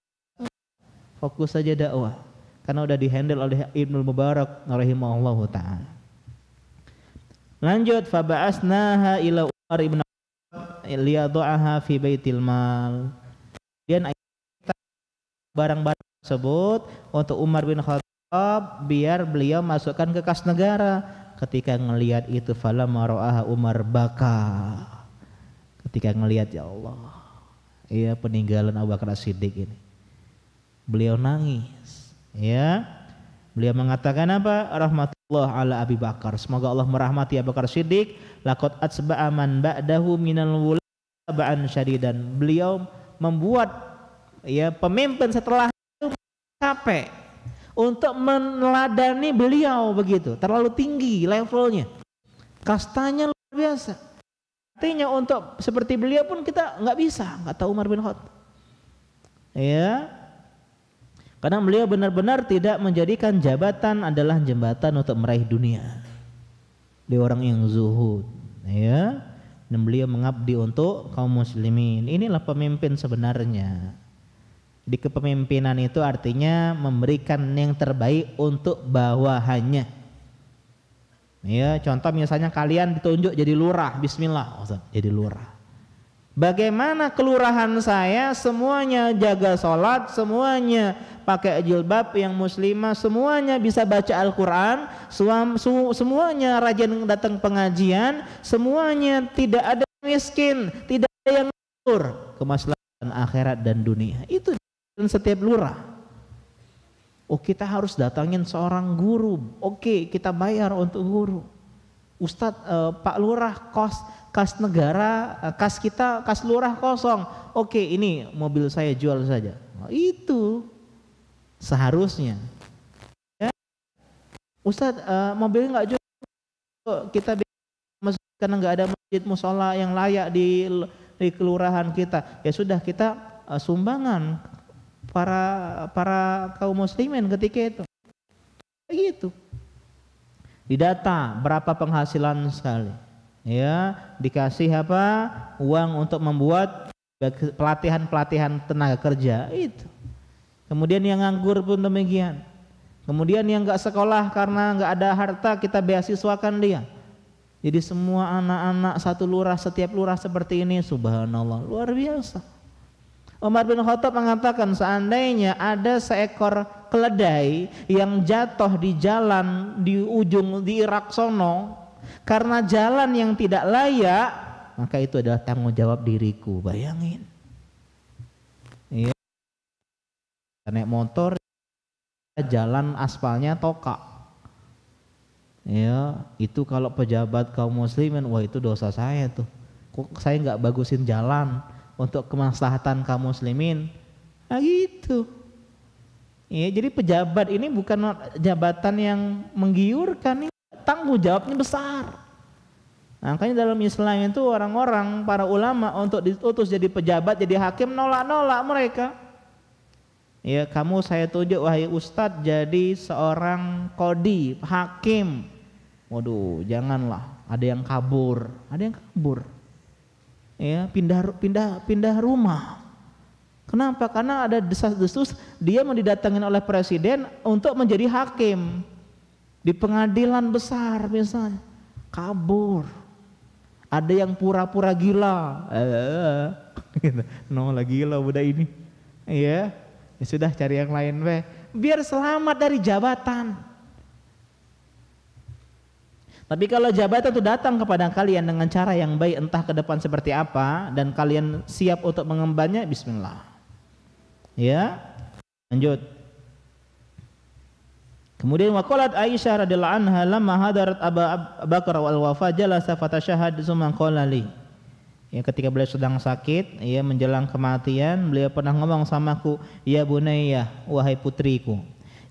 fokus saja dakwah. Karena udah dihandle oleh Ibnu Mubarak rahimahullahu taala. Lanjut, faba'asnaha ila Umar ibn liyadha'aha fi baitil mal. Kemudian barang-barang tersebut untuk Umar bin Khattab biar beliau masukkan ke kas negara. Ketika ngelihat itu falamma ra'aha Umar baka. Ketika ngelihat, ya Allah, iya peninggalan Abu Bakar Siddiq ini, beliau nangis. Ya, beliau mengatakan apa? Rahmatullah ala Abi Bakar. Semoga Allah merahmati Abu Bakar Siddiq. Laqad atsba'a man ba'dahu minal wulaba'an syadidan. Beliau membuat, ya, pemimpin setelah itu capek untuk meneladani beliau begitu. Terlalu tinggi levelnya, kastanya luar biasa. Artinya untuk seperti beliau pun kita nggak bisa, nggak tahu Umar bin Khattab. Ya. Karena beliau benar-benar tidak menjadikan jabatan adalah jembatan untuk meraih dunia. Dia orang yang zuhud, ya. Dan beliau mengabdi untuk kaum muslimin. Inilah pemimpin sebenarnya. Di kepemimpinan itu artinya memberikan yang terbaik untuk bawahannya. Ya, contoh misalnya kalian ditunjuk jadi lurah, bismillah, jadi lurah. Bagaimana kelurahan saya semuanya jaga sholat, semuanya pakai jilbab yang muslimah, semuanya bisa baca Al-Quran, semuanya rajin datang pengajian, semuanya tidak ada miskin, tidak ada yang nganggur, kemaslahatan akhirat dan dunia. Itu setiap lurah. Oh, kita harus datangin seorang guru, oke, kita bayar untuk guru. Ustadz, Pak Lurah, kas negara, kas kita, kas lurah kosong. Oke, ini mobil saya jual saja. Nah, itu seharusnya. Ya. Ustadz, mobil nggak jual, kita karena nggak ada masjid musola yang layak di kelurahan kita. Ya sudah, kita sumbangan para kaum muslimin ketika itu. Begitu. Didata berapa penghasilan sekali. Ya, dikasih apa? Uang untuk membuat pelatihan tenaga kerja itu. Kemudian yang nganggur pun demikian. Kemudian yang nggak sekolah karena nggak ada harta, kita beasiswakan dia. Jadi semua anak-anak satu lurah, setiap lurah seperti ini, subhanallah, luar biasa. Umar bin Khattab mengatakan seandainya ada seekor keledai yang jatuh di jalan di ujung di Irak sono karena jalan yang tidak layak, maka itu adalah tanggung jawab diriku. Bayangin, ya, naik motor jalan aspalnya tokak, Ya, itu kalau pejabat kaum muslimin, wah itu dosa saya tuh. Kok saya nggak bagusin jalan untuk kemaslahatan kaum muslimin? Nah gitu. Ya, jadi pejabat ini bukan jabatan yang menggiurkan, ini tanggung jawabnya besar. Makanya dalam Islam itu orang-orang, para ulama untuk diutus jadi pejabat, jadi hakim, nolak-nolak mereka. Ya, kamu saya tunjuk wahai ustadz jadi seorang qadhi, hakim. Waduh, janganlah, ada yang kabur. Ya, pindah rumah. Kenapa? Karena ada desas-desus dia mau didatangin oleh presiden untuk menjadi hakim di pengadilan besar misalnya. Kabur. Ada yang pura-pura gila. No lagi gila udah ini. Ya sudah cari yang lain weh. Biar selamat dari jabatan. Tapi kalau jabatan itu datang kepada kalian dengan cara yang baik, entah ke depan seperti apa, dan kalian siap untuk mengembannya, bismillah. Ya, lanjut. Kemudian waqalat Aisyah radhiyallahu anha lamma hadarat Abu Bakar wal wafa jalasa fatashahad summa qala li. Ya, ketika beliau sedang sakit, ya menjelang kematian, beliau pernah ngomong samaku, ya bunayya, wahai putriku,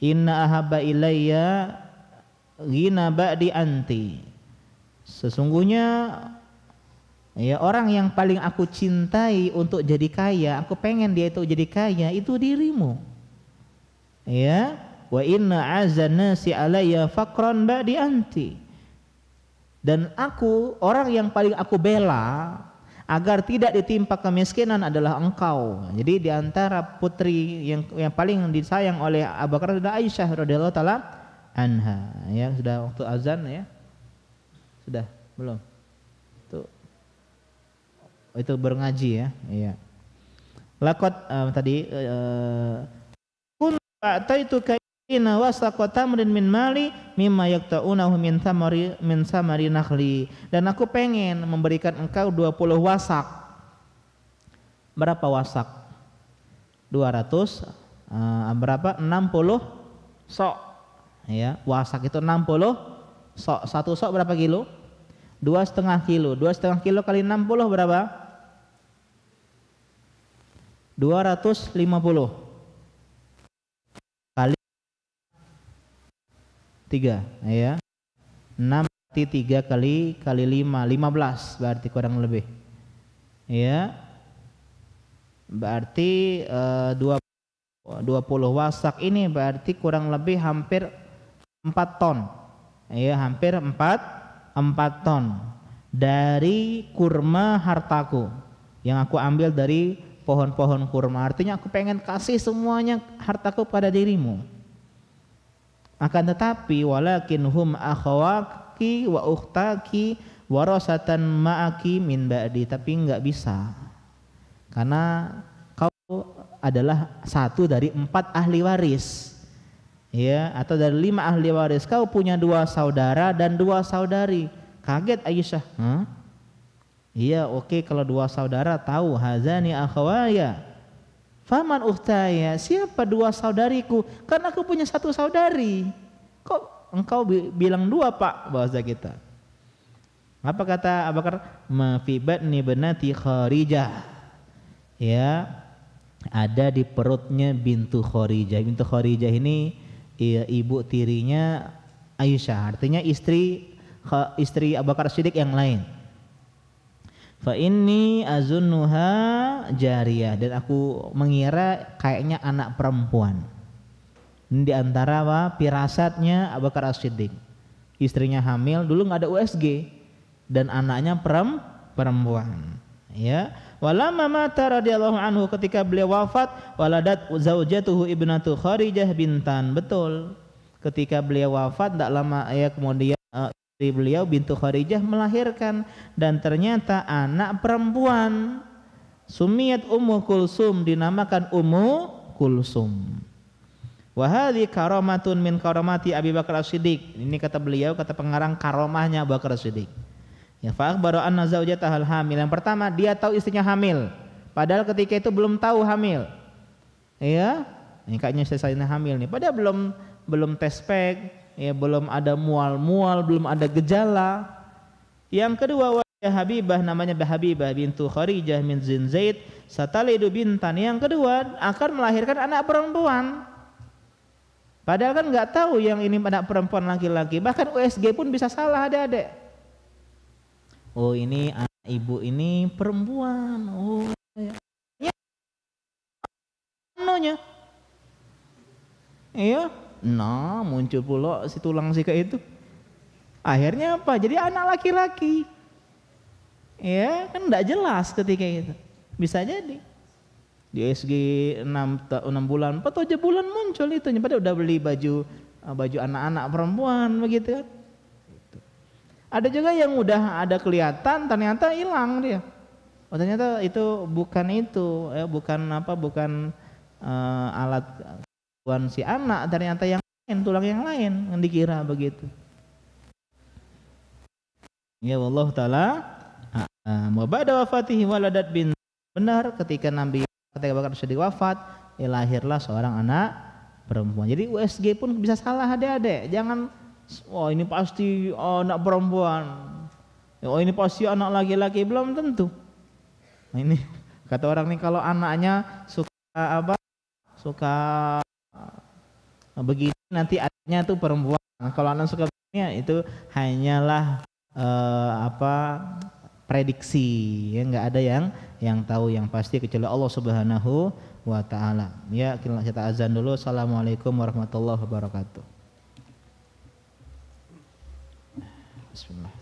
inna ahabba ilayya ghina ba'di anti. Sesungguhnya ya orang yang paling aku cintai untuk jadi kaya, aku pengen dia itu jadi kaya, itu dirimu. Ya, wa inna azan nasi alayya faqran ba'di anti. Dan aku, orang yang paling aku bela agar tidak ditimpa kemiskinan adalah engkau. Jadi di antara putri yang paling disayang oleh Abu Bakar adalah Aisyah radhiyallahu taala anha. Ya, sudah waktu azan ya. Sudah belum? Itu berngaji ya. Iya. Laqad tadi kun ataitu kaina wasaqata tamrin min mali mimma yaqta'unahu min samari nakhli. Dan aku pengen memberikan engkau 20 wasak. Berapa wasak? 200 berapa? 60 sok. Ya, wasak itu 60 sok. Satu sok berapa kilo? 2,5 kilo. 2,5 kilo kali 60 berapa? 250 kali 3 ya. 6 berarti 3 kali 5 15 berarti kurang lebih. Ya. Berarti 20 wasak ini berarti kurang lebih hampir 4 ton. Ya, hampir 4 ton dari kurma hartaku yang aku ambil dari pohon-pohon kurma. Artinya aku pengen kasih semuanya hartaku pada dirimu. Akan tetapi walakin hum akhawaki wa ukhtaki warasatan ma'aki min ba'di. Tapi enggak bisa. Karena kau adalah satu dari 4 ahli waris. Ya, atau dari 5 ahli waris. Kau punya 2 saudara dan 2 saudari. Kaget Aisyah. Iya, oke, kalau 2 saudara tahu hazani akhawaya. Faman ukhtaya, siapa 2 saudariku? Karena aku punya 1 saudari. Kok engkau bilang 2, Pak? Bahasa kita. Apa kata Abu Bakar? Ma fi batni banati Kharijah. Ya, ada di perutnya bintu Kharijah. Bintu Kharijah ini ibu tirinya Aisyah, artinya istri Abu Bakar Siddiq yang lain. Fa inni azunnuha jariyah, dan aku mengira kayaknya anak perempuan. Ini di antara firasatnya Abu Bakar Siddiq. Istrinya hamil, dulu nggak ada USG, dan anaknya perempuan. Ya, walamma mata radhiyallahu anhu, ketika beliau wafat, waladat zaujatuhu ibnatu Kharijah bintan. Betul, ketika beliau wafat tidak lama ya kemudian istri beliau bintu Kharijah melahirkan, dan ternyata anak perempuan. Sumiyat Ummu Kulsum, dinamakan Ummu Kulsum. Wa hadhi karamatun min karamati Abi Bakar As-Siddiq. Ini kata beliau, kata pengarang, karomahnya Abu Bakar As-Siddiq. Ya, fa akhbara anna zaujatahal hamil. Yang pertama, dia tahu istrinya hamil, padahal ketika itu belum tahu hamil. Ya, ini kayaknya istrinya hamil nih, padahal belum tes pack, ya belum ada mual-mual, belum ada gejala. Yang kedua, Habibah, namanya Habibah bintu Kharijah min Zaid, satalidu bintan. Yang kedua akan melahirkan anak perempuan. Padahal kan nggak tahu yang ini anak perempuan laki-laki. Bahkan USG pun bisa salah adik-adik. Oh ini anak ibu ini perempuan. Oh ya. Anunya. Iya. Nah muncul pula si tulang sika itu. Akhirnya apa? Jadi anak laki-laki. Ya kan nggak jelas ketika itu. Bisa jadi. Di SG 6 bulan, 4 aja bulan muncul itu, padahal udah beli baju anak-anak perempuan begitu kan. Ada juga yang udah ada kelihatan ternyata hilang dia. Oh ternyata itu bukan itu, bukan alat bukan si anak, ternyata yang lain, tulang yang lain yang dikira begitu. Ya Allah taala. Wa ba'da wafatihi waladat bin, benar ketika Bakar Siddiq wafat, lahirlah seorang anak perempuan. Jadi USG pun bisa salah adik-adik. Jangan, oh ini pasti anak perempuan, oh ini pasti anak laki-laki, belum tentu. Nah ini kata orang nih, kalau anaknya suka begini nanti adiknya tuh perempuan. Nah, kalau anak suka begini itu hanyalah prediksi, ya nggak ada yang tahu yang pasti kecuali Allah Subhanahu wa taala. Ya, kita azan dulu. Assalamualaikum warahmatullahi wabarakatuh. Bismillah.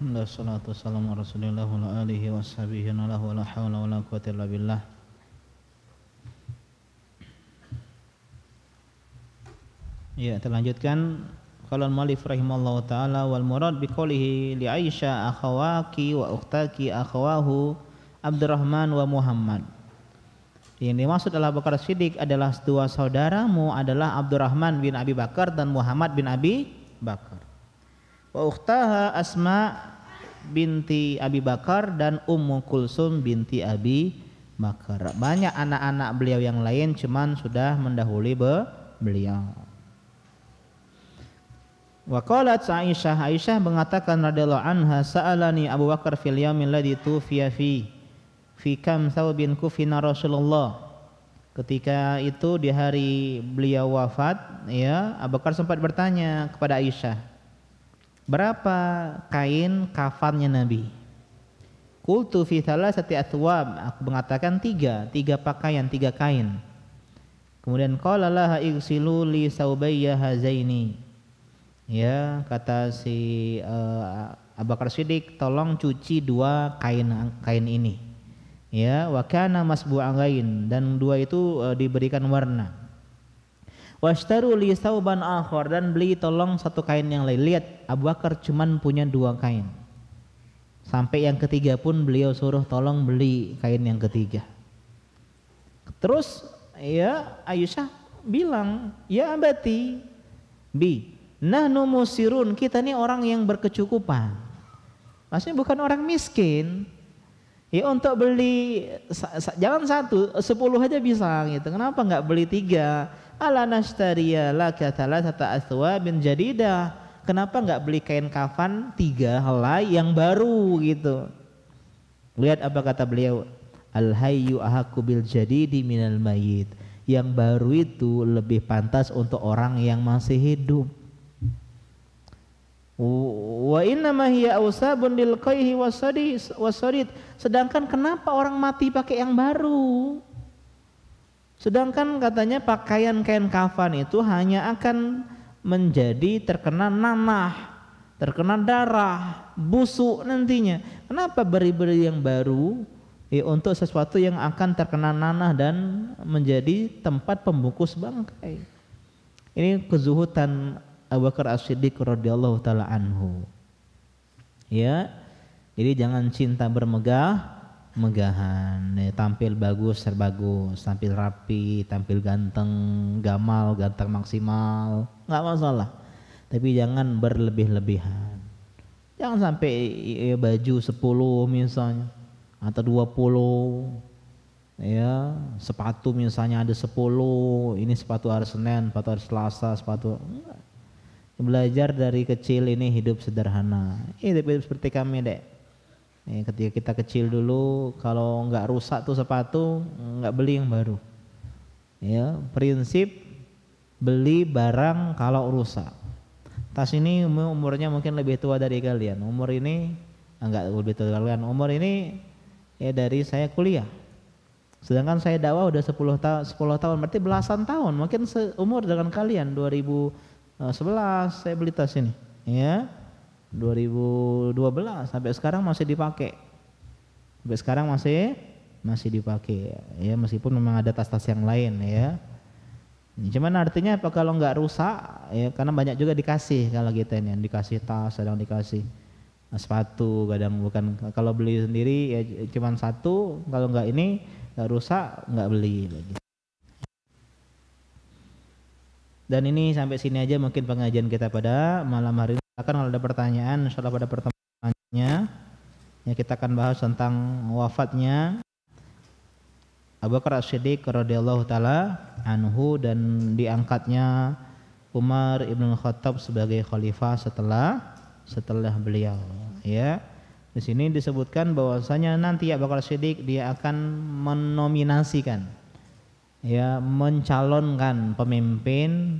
Alhamdulillah, wassalamu ala rasulillah wa ala alihi wa sahbihi wa la hawla wa la quwwata illa billah. Ya, terlanjutkan qala al-muallif rahimallahu taala wal murad biqoulihi li Aisyah akhawaki wa ukhtaki akhawahu Abdurrahman wa Muhammad. Yang dimaksud adalah Abu Bakar Siddiq adalah dua saudaramu adalah Abdurrahman bin Abi Bakar dan Muhammad bin Abi Bakar. Wa ukhtaha Asma binti Abi Bakar dan Ummu Kulsum binti Abi Bakar. Banyak anak-anak beliau yang lain cuman sudah mendahului beliau. Wa qalat Aisyah mengatakan radhiyallahu anha sa'alani Abu Bakar fil yaumil ladzi tufiya fi kam thawbin kufina Rasulullah. Ketika itu di hari beliau wafat, ya, Abu Bakar sempat bertanya kepada Aisyah, berapa kain kafannya Nabi? Qultu fi thalathati athwab, aku mengatakan tiga pakaian, 3 kain. Kemudian qala laha igsilu li saubayya hazaini. Ya, kata si Abu Bakar Siddiq, tolong cuci 2 kain ini. Ya, wa kana masbu'an ghain, dan 2 itu diberikan warna. Washtaru li sauban akhar, dan beli tolong 1 kain yang lain. Lihat, Abu Bakar cuman punya 2 kain. Sampai yang ketiga pun beliau suruh tolong beli kain yang ketiga. Terus ya Aisyah bilang, ya abati nahnu musirun, kita nih orang yang berkecukupan. Maksudnya bukan orang miskin. Ya untuk beli jangan 1, 10 aja bisa gitu. Kenapa enggak beli 3? Ala nashtariya laka thalathata athwabin jadidah. Kenapa enggak beli kain kafan 3 helai yang baru gitu. Lihat apa kata beliau, al hayyu ahaqqu bil jadidi minal mayyit. Yang baru itu lebih pantas untuk orang yang masih hidup. Wa inna ma hiya awsabun lil qayhi wasadid. Sedangkan kenapa orang mati pakai yang baru? Sedangkan katanya pakaian kain kafan itu hanya akan menjadi terkena nanah, terkena darah, busuk nantinya. Kenapa beri-beri yang baru? Ya, untuk sesuatu yang akan terkena nanah dan menjadi tempat pembungkus bangkai. Ini kezuhudan Abu Bakar As-Siddiq radhiyallahu taala anhu. Ya. Jadi jangan cinta bermegah-megahan, ya, tampil bagus, terbagus, tampil rapi, tampil ganteng, gamal, ganteng maksimal, enggak masalah. Tapi jangan berlebih-lebihan. Jangan sampai ya, baju 10 misalnya atau 20. Ya, sepatu misalnya ada 10, ini sepatu hari Senin, sepatu hari Selasa, sepatu enggak. Belajar dari kecil ini hidup sederhana. Hidup seperti kami, Dek. Ketika kita kecil dulu, kalau nggak rusak tuh sepatu, nggak beli yang baru. Ya, prinsip beli barang kalau rusak. Tas ini umurnya mungkin lebih tua dari kalian. Umur ini enggak lebih tua dari kalian. Umur ini ya dari saya kuliah. Sedangkan saya dakwah udah 10 tahun, berarti belasan tahun. Mungkin seumur dengan kalian. 2011 saya beli tas ini. Ya. 2012 sampai sekarang masih dipakai. Sampai sekarang masih dipakai. Ya, meskipun memang ada tas-tas yang lain ya. Cuman artinya apa kalau nggak rusak ya, karena banyak juga dikasih kalau kita ini, dikasih tas, kadang dikasih sepatu, kadang bukan. Kalau beli sendiri ya cuman 1, kalau nggak ini nggak rusak nggak beli lagi. Dan ini sampai sini aja mungkin pengajian kita pada malam hari ini. Kalau ada pertanyaan, insyaallah pada pertemuannya ya kita akan bahas tentang wafatnya Abu Bakar As-Siddiq radhiyallahu taala anhu dan diangkatnya Umar ibn Khattab sebagai khalifah setelah beliau. Ya, di sini disebutkan bahwasanya nanti Abu Bakar As-Siddiq dia akan menominasikan, ya, mencalonkan pemimpin,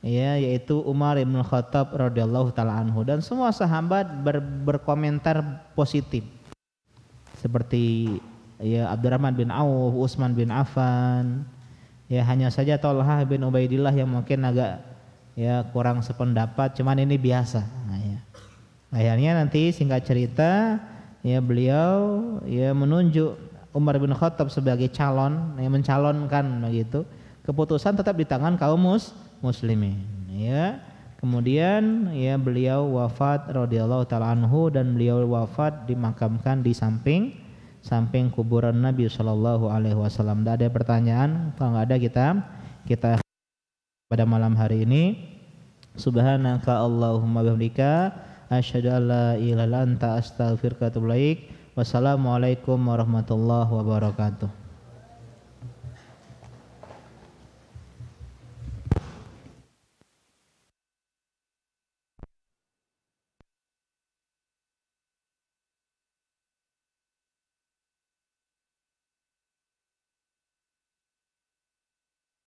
ya, yaitu Umar ibn Khattab radhiyallahu taala anhu, dan semua sahabat berkomentar positif seperti ya Abdurrahman bin Auf, Utsman bin Affan, ya hanya saja Thalhah bin Ubaidillah yang mungkin agak ya kurang sependapat, cuman ini biasa. Nah, ya. Akhirnya nanti singkat cerita ya beliau ya menunjuk Umar bin Khattab sebagai calon, yang mencalonkan begitu. Keputusan tetap di tangan kaum muslimin. Ya. Kemudian ya beliau wafat radhiyallahu taala anhu, dan beliau wafat dimakamkan di samping kuburan Nabi sallallahu alaihi wasallam. Tidak ada pertanyaan, kalau nggak ada kita pada malam hari ini. Subhanaka Allahumma bihamdika asyhadu an la ilaha illa anta astaghfiruka wa atubu ilaik. Wassalamualaikum warahmatullahi wabarakatuh.